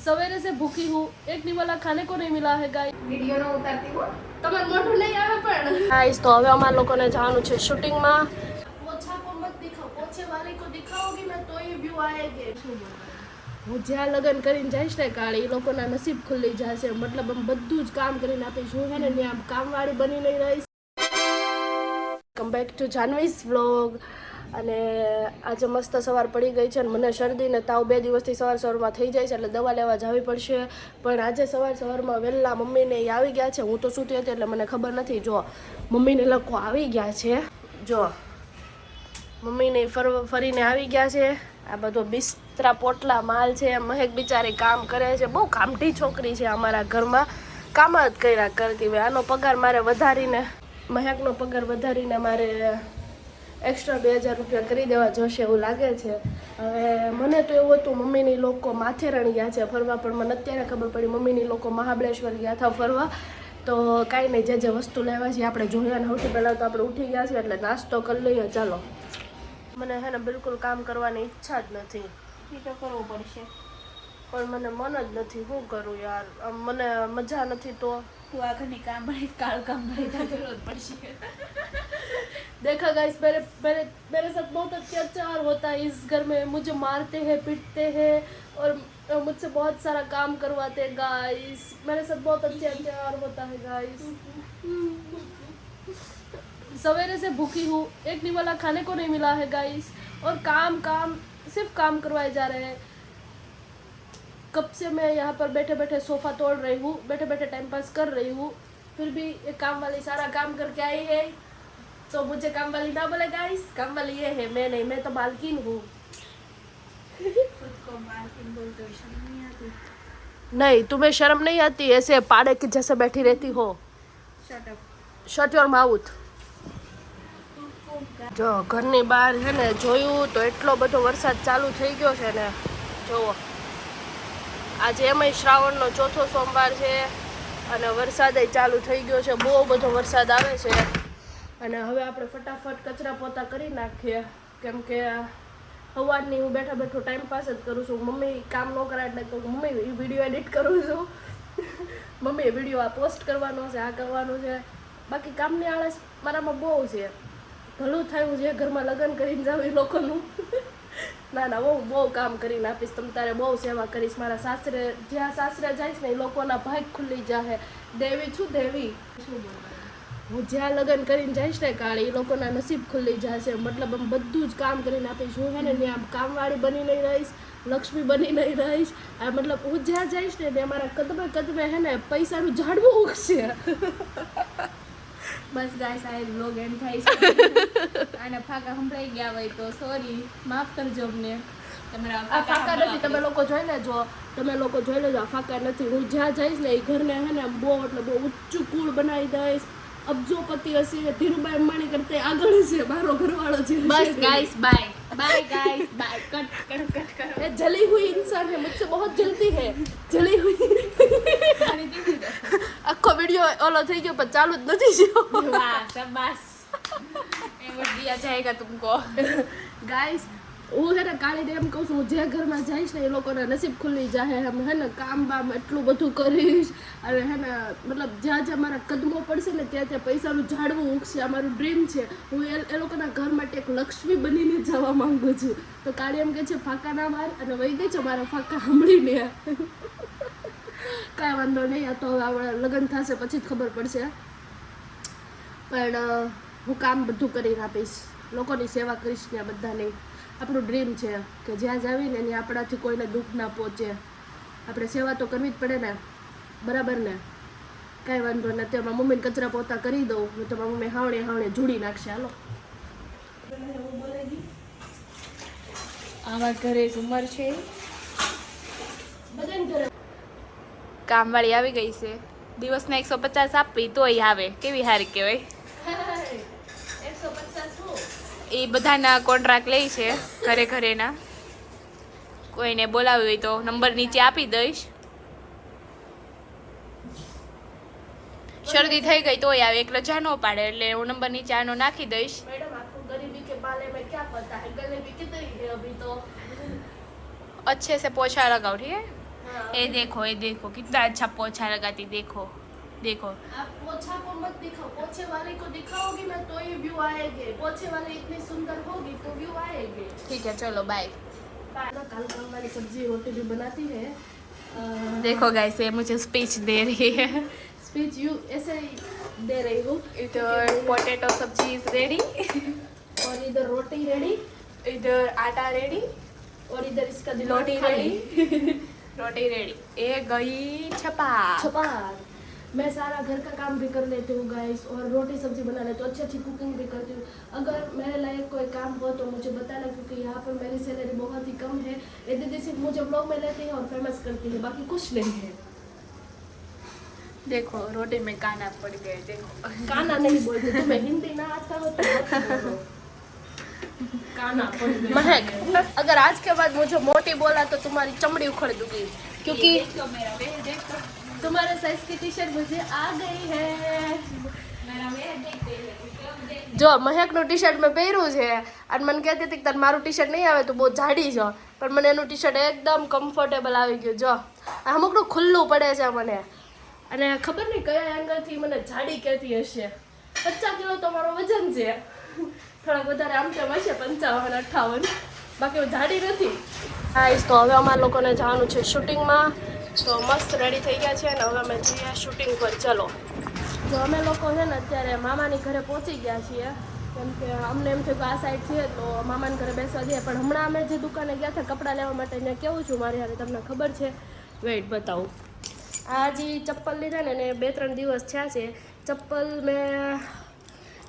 सवेरे से भूखी हूँ, एक निवाला खाने को नहीं मिला है गाइस। वीडियो न उतारती हो તમાર મોઢું નહીં આવે પણ ગાइस તો હવે અમાર લોકોને જવાનું છે શૂટિંગમાં। પોછા કો મત દિખાઓ, પોછે વાલે કો દિખાઓगी मैं तो ही व्यू आएंगे। હું જ્યાં લગન કરીને જઈશ ને કાળી એ લોકોના નસીબ ખુલ્લી જશે, મતલબ આમ બધું જ કામ કરીને આપીશ હું, હે ને ત્યાં આમ કામવાળી બની નહીં રહીશ। Come back to Janvi's vlog. અને આજે મસ્ત સવાર પડી ગઈ છે અને મને શરદી ને તાવ 2 દિવસથી સવારમાં થઈ જાય છે, એટલે દવા લેવા જવી પડશે। પણ આજે સવારમાં વહેલા મમ્મીને આવી ગયા છે, હું તો સૂતી હતી એટલે મને ખબર નથી। જો મમ્મીને લોકો આવી ગયા છે, જો મમ્મીને ફરીને આવી ગયા છે। આ બધો બિસ્તરા પોટલા માલ છે। મહેક બિચારી કામ કરે છે, બહુ કામઠી છોકરી છે અમારા ઘરમાં, કામ જ કર્યા કરતી હોય। આનો પગાર મારે વધારીને, મહેકનો પગાર વધારીને મારે એક્સ્ટ્રા 2000 રૂપિયા કરી દેવા જોશે એવું લાગે છે। હવે મને તો એવું હતું મમ્મીની લોકો માથેરણ ગયા છે ફરવા, પણ મને અત્યારે ખબર પડી મમ્મીની લોકો મહાબળેશ્વર ગયા હતા ફરવા। તો કાંઈ નહીં, જે વસ્તુ લેવા છે આપણે જોઈએ ને સૌથી પહેલાં તો આપણે ઉઠી ગયા છીએ એટલે નાસ્તો કરી લઈએ। ચાલો, મને હે ને બિલકુલ કામ કરવાની ઈચ્છા જ નથી, એ તો કરવું પડશે પણ મને મન જ નથી। શું કરું યાર, આમ મને મજા નથી। તો તું આ ઘરની કામ ભણી કાળ કામ ભણી તો કરવું જ પડશે। देखा गाइस, मेरे साथ बहुत अत्याचार होता है इस घर में, मुझे मारते हैं, पीटते हैं और मुझसे बहुत सारा काम करवाते हैं गाइस। मेरे साथ बहुत अत्याचार होता है गाइस। सवेरे से भूखी हूँ, एक निवाला खाने को नहीं मिला है गाइस, और काम सिर्फ काम करवाए जा रहे हैं। कब से मैं यहाँ पर बैठे बैठे सोफा तोड़ रही हूँ, बैठे बैठे टाइम पास कर रही हूँ, फिर भी एक काम वाली सारा काम करके आई है। तो मुझे काम वाली ना बोले गाइस, काम वाली ये है, मैं नहीं, मैं तो मालकिन हूँ। खुद को मालकिन बोलते हो, शर्म नहीं आती? नहीं, तुम्हें शर्म नहीं आती? ऐसे पाड़े के जैसे बैठी रहती हो। Shut up, shut your mouth. જો ઘરની બહાર છે ને જોયું તો એટલો બધો વરસાદ ચાલુ થઈ ગયો છે ને, જુઓ આજે એમાંય શ્રાવણનો 4થો સોમવાર છે અને વરસાદે ચાલુ થઈ ગયો છે, બહુ બધો વરસાદ આવે છે। અને હવે આપણે ફટાફટ કચરા પોતા કરી નાખીએ, કેમ કે સવારની હું બેઠા ટાઈમ પાસ જ કરું છું। મમ્મી કામ ન કરે એટલે તો મમ્મી વિડીયો એડિટ કરું છું, મમ્મીએ વિડીયો આ પોસ્ટ કરવાનો છે, આ કરવાનું છે, બાકી કામની આળસ મારામાં બહુ છે। ભલું થયું છે ઘરમાં લગ્ન કરીને જાવ એ લોકોનું। ના ના, બહુ કામ કરીને આપીશ, તમ તારે બહુ સેવા કરીશ। મારા સાસરે, જ્યાં સાસરે જઈશ ને એ લોકોના ભાગ ખુલ્લી જાહે। દેવી છું દેવી, શું બોલવાનું, હું જ્યાં લગ્ન કરીને જઈશ ને કાળી એ લોકોના નસીબ ખુલ્લી જશે, મતલબ આમ બધું જ કામ કરીને આપીશ હું, હે ને ત્યાં આમ કામવાળી બની નહીં રહીશ, લક્ષ્મી બની નહીં રહીશ। આ મતલબ હું જ્યાં જઈશ ને ત્યાં મારા કદમે હે ને પૈસાનું ઝાડવું ઉગશે। બસ ગાઈસ આ વ્લોગ એન્ડ થાય છે। આને ફાકા સંભળાઈ ગયા હોય તો સોરી, માફ કરજો અમને। તમારા આ ફાકા નથી, તમે લોકો જોઈ લેજો, તમે લોકો જોઈ લેજો, આ ફાકા નથી। હું જ્યાં જઈશ ને એ ઘરને હે ને બહુ એટલે બહુ ઊંચું કુળ બનાવી દઈશ, અબજોપતિ હશે, ધીરુભાઈ અંબાણી કરતા આગળ હશે મારો ઘરવાળો છે। બસ guys bye bye guys bye, cut કરો। ये जली हुई इंसान है, मुझसे बहुत जलती है, जली हुई। આખો વિડીયો ઓલો થઈ ગયો પણ ચાલુ જ નથી થયો। વાહ શાબાશ, એવોર્ડ દિયા જાયેગા તુમકો। ગાઈસ હું હે ને કાળીને એમ કહું છું, હું જે ઘરમાં જઈશ ને એ લોકોના નસીબ ખુલ્લી જાહે। હે ને કામ બામ એટલું બધું કરીશ, અને હે ને મતલબ જ્યાં મારા કદમો પડશે ને ત્યાં પૈસાનું ઝાડવું ઉગશે। આ મારું ડ્રીમ છે, હું એ લોકોના ઘર માટે એક લક્ષ્મી બનીને જવા માંગુ છું। તો કાળી એમ કહે છે ફાકા ના માર, અને વહી ગઈ છે મારા ફાકા સાંભળીને। કાંઈ વાંધો નહીં, આ તો હવે લગ્ન થશે પછી જ ખબર પડશે, પણ હું કામ બધું કરીને આપીશ, લોકોની સેવા કરીશ ને બધાની। આપણું ડ્રીમ છે કે જ્યાં જાવીને એની આપણાથી કોઈને દુઃખ ના પહોંચે, આપણે સેવા તો કરવી જ પડે ને, બરાબર ને? કાંઈ વાંધો નથી, તેમાં મમ્મીને કચરા પોતા કરી દઉં, હું તમારા મમ્મી હાવણે જોડી નાખશે। હાલો, આવા ઘરે ઉંમર છે, બધાને ઘરે કામવાળી આવી ગઈ છે, દિવસના 150 આપવી તોય આવે, કેવી સારી કહેવાય। 150 એ બધાના કોન્ટ્રાક્ટ લે છે ઘરેના, કોઈને બોલાવી હોય તો નંબર નીચે આપી દઈશ। શરદી થઈ ગઈ તોય આવે, એક રજા ન પાડે એટલે હું નંબર નીચે આનો નાખી દઈશ। मैडम आपको गरीबी के बारे में क्या पता है, गरीबी कितनी है अभी तो। अच्छे से पोछा लगाओ, ठीक है? ये देखो कितना अच्छा पोछा लगाती, देखो देखो। आप पोछा को मत दिखाओ, पोछे वाले को दिखाओगी ना तो ही व्यू आएंगे। पोछे वाले इतनी सुंदर होगी तो व्यू आएंगे। ठीक है चलो बाय। कल हमारी सब्जी रोटी भी बनाती है। देखो गाइस ये मुझे स्पीच दे रही है। स्पीच यू ऐसे ही दे रही हूँ। इधर पोटैटो सब्जी इज रेडी और इधर रोटी रेडी, इधर आटा रेडी और इधर इसका रोटी रेडी। रोटी रेडी, ये गई छपा। मैं सारा घर का काम भी कर लेती हूँ गाइस, और रोटी सब्जी बना लेती हूँ, अच्छी कुकिंग भी करती हूँ। अगर मेरे लायक कोई काम हो तो मुझे बताना, क्योंकि यहाँ पर मेरी सैलरी बहुत ही कम है। ये दीदी सिर्फ मुझे ब्लॉग में लेती है और फेमस करती है, बाकी कुछ नहीं है। देखो रोटी में काना पड़ गए, देखो। काना नहीं बोलती, तुम्हें हिंदी ना आता हो तो काना पड़ गए। महक, अगर आज के बाद मुझे मोटी बोला तो तुम्हारी चमड़ी उखड़ दूंगी, क्योंकि देखो तुम्हारे साइज की टी शर्ट मुझे आ गई है। जो महक નું ટી-શર્ટ મેં પહેર્યું છે અને મને કહેતી હતી કે તને મારું ટી-શર્ટ નહીં આવે તો બહુ જાડી છે, પણ મને એનું ટી-શર્ટ એકદમ કમ્ફર્ટેબલ આવી ગયું। જો અમુકનું ખુલ્લું પડે છે મને, અને ખબર નહીં કયા એંગલથી મને જાડી કહેતી હશે। 50 કિલો તો મારો વજન છે, થોડાક વધારે આમ તેમ હશે 55 58, બાકી હું જાડી નથી। ગાઈસ તો હવે અમારા લોકોને જવાનું છે શૂટિંગમાં, તો મસ્ત રેડી થઈ ગયા છે અને હવે અમે જઈએ શૂટિંગ પર। ચલો, તો અમે લોકો છે ને અત્યારે મામાની ઘરે પહોંચી ગયા છીએ, કેમ કે અમને એમ થયું કે આ સાઈડ છે તો મામાના ઘરે બેસવા જઈએ, પણ હમણાં અમે જે દુકાને ગયા હતા કપડાં લેવા માટે, ત્યાં કેવું છું મારી હારે તમને ખબર છે? વેઇટ બતાવું। આ જે ચપ્પલ લીધા ને એને 2-3 દિવસ થયા છે। ચપ્પલ મેં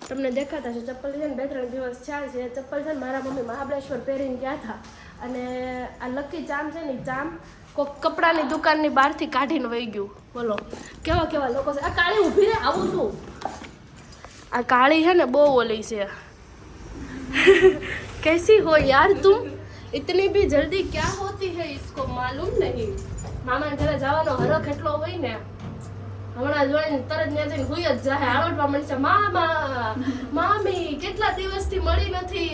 તમને દેખાતા છે, ચપ્પલ લીધા ને 2-3 દિવસ થયા છે। ચપ્પલ છે ને મારા મમ્મી મહાબળેશ્વર પહેરીને ગયા હતા, અને આ લકી ચામ છે ને ચામ કોઈક કપડાની દુકાનની બહારથી કાઢીને વહી ગયું। બોલો કેવા કેવા લોકો છે। આ કાળી ઊભી રહે, આવું શું? આ કાળી है ना બહુ ઓલી છે। कैसी हो यार तुम, इतनी भी जल्दी क्या होती है इसको मालूम नहीं। મામાને ઘરે જવાનો હરખ એટલો હોય ને, હમણાં જોઈને તરત ત્યાં જઈને હુઈ જ જાય, આવડવા મળશે મામા મામી કેટલા દિવસથી મળી નથી।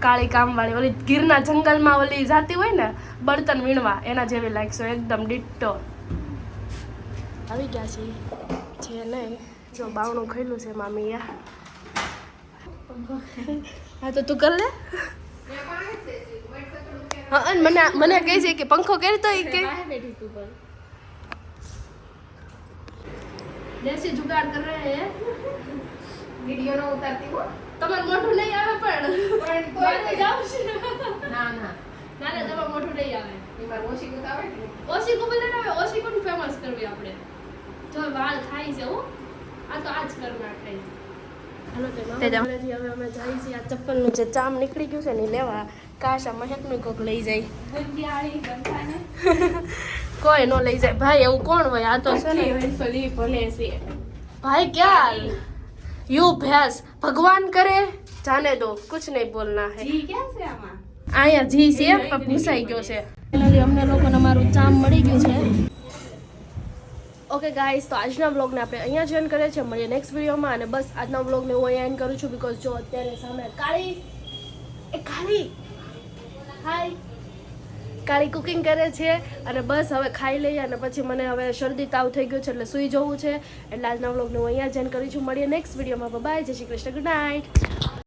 કાળી કામવાળી ઓલી ગીરના જંગલમાં ઓલી જાતી હોય ને બળતણ વીણવા, એના જેવી લાગશો, એકદમ ડિટ્ટો। આવી ગયા છે નહીં, જો બાવણું ખોલ્યું છે મામીએ। હા તો તું કર લે। હા અને મને કહે છે કે પંખો કરી તો કે બેઠી તું પર દેશી जुगाड़ कर रहे हैं। वीडियो न उतारती हो તમારું મોઢું નહીં આવે, પણ તોય જાવ છે ના ના ના ના તમારું મોઢું નહીં આવે। એમાં ઓછી કુત આવે ને ઓશી કો બોલે આવે, ઓશી કોને ફેમસ કરવી આપણે? જો વાળ થાય છે હો, આ તો આજ કર નાખાય। હાલો તે મામાથી હવે અમે જઈએ છીએ આ ચપ્પલનું જે ચામ નીકળી ગયું છે ને લેવા। કાશ આ મહેકનું કોક લઈ જાય, ગુંદિયાળી ગંઠાને કોઈ નો લઈ જાય ભાઈ, એવું કોણ હોય? આ તો છે ને સલી ભલે છે भाई क्या यू भैंस भगवान करे जाने दो, कुछ नहीं बोलना है। જી કેમ છે આમાં? आया जी से घुसाई गयो છે। ફાઇનલી અમને લોકોને અમારું ચામ મળી ગયું છે। ઓકે ગાઈસ, તો આજના વ્લોગને આપણે અહીંયા જ એન્ડ કરીએ છીએ, મળીએ નેક્સ્ટ વિડીયોમાં। અને બસ આજના વ્લોગને હું અહીંયા એન્ડ કરું છું, બીકોઝ જો અત્યારે સામે કાળી હાય કાળી કુકિંગ કરે છે, અને બસ હવે ખાઈ લઈએ, અને પછી મને હવે શરદી તાવ થઈ ગયો છે એટલે સૂઈ જવું છે। એટલે આજના વ્લોગને હું અહીંયા જ એન્ડ કરું છું, મળીએ નેક્સ્ટ વિડીયોમાં। બાય, જય શ્રી કૃષ્ણ, ગુડ નાઇટ।